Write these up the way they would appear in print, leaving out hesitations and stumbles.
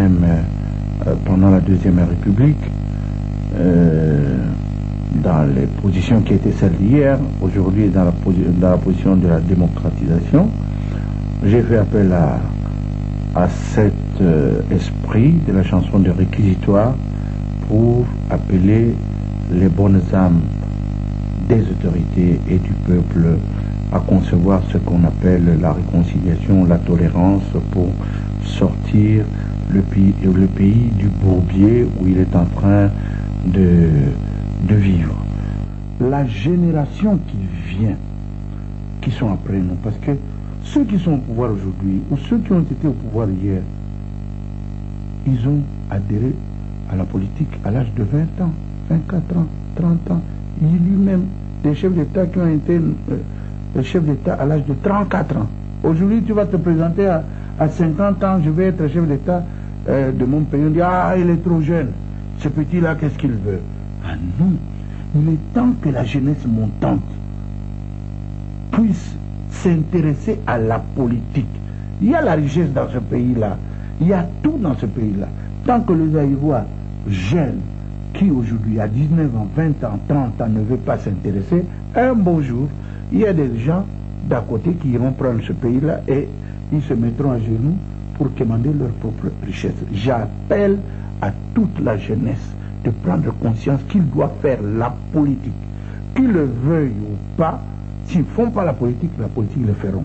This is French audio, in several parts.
même pendant la Deuxième République, dans les positions qui étaient celles d'hier, aujourd'hui dans la position de la démocratisation. J'ai fait appel à cet esprit de la chanson de réquisitoire pour appeler les bonnes âmes des autorités et du peuple à concevoir ce qu'on appelle la réconciliation, la tolérance pour sortir le pays du bourbier où il est en train de vivre. La génération qui vient, qui sont après nous, parce que ceux qui sont au pouvoir aujourd'hui ou ceux qui ont été au pouvoir hier, ils ont adhéré à la politique à l'âge de 20 ans, 24 ans, 30 ans. Il y a lui-même des chefs d'État qui ont été chefs d'État à l'âge de 34 ans. Aujourd'hui, tu vas te présenter à 50 ans, je vais être chef d'État de mon pays. On dit, ah, il est trop jeune. Ce petit-là, qu'est-ce qu'il veut? Ah non, il est temps que la jeunesse montante puisse s'intéresser à la politique. Il y a la richesse dans ce pays-là. Il y a tout dans ce pays-là. Tant que les Zaïrois jeunes, qui aujourd'hui a 19 ans, 20 ans, 30 ans, ne veulent pas s'intéresser, un beau jour, il y a des gens d'à côté qui iront prendre ce pays-là et ils se mettront à genoux pour commander leur propre richesse. J'appelle à toute la jeunesse de prendre conscience qu'ils doivent faire la politique. Qu'ils le veuillent ou pas, s'ils ne font pas la politique le feront.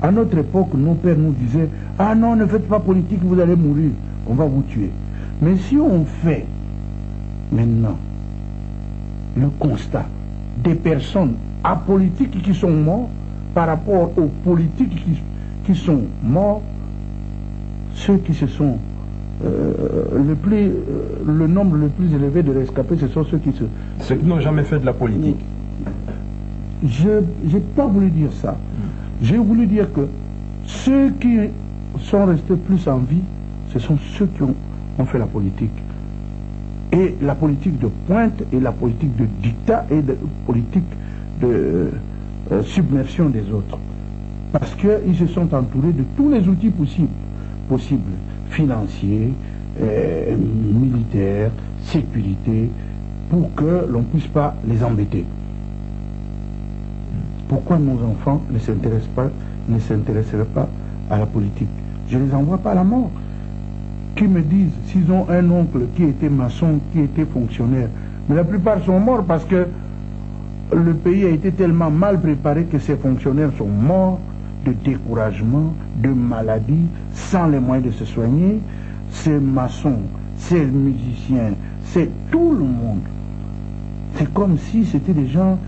À notre époque, nos pères nous disaient, ah non, ne faites pas politique, vous allez mourir, on va vous tuer. Mais si on fait maintenant le constat des personnes apolitiques qui sont morts par rapport aux politiques qui sont morts, ceux qui se sont le nombre le plus élevé de rescapés, ce sont ceux qui n'ont jamais fait de la politique. Je n'ai pas voulu dire ça. J'ai voulu dire que ceux qui sont restés plus en vie, ce sont ceux qui ont fait la politique. Et la politique de pointe, et la politique de dictat, et la politique de submersion des autres. Parce qu'ils se sont entourés de tous les outils possibles, financiers, militaires, sécurité, pour que l'on ne puisse pas les embêter. Pourquoi nos enfants ne s'intéresseraient pas à la politique? Je ne les envoie pas à la mort. Qui me disent, s'ils ont un oncle qui était maçon, qui était fonctionnaire, mais la plupart sont morts parce que le pays a été tellement mal préparé que ces fonctionnaires sont morts de découragement, de maladie, sans les moyens de se soigner. Ces maçons, ces musiciens, c'est tout le monde. C'est comme si c'était des gens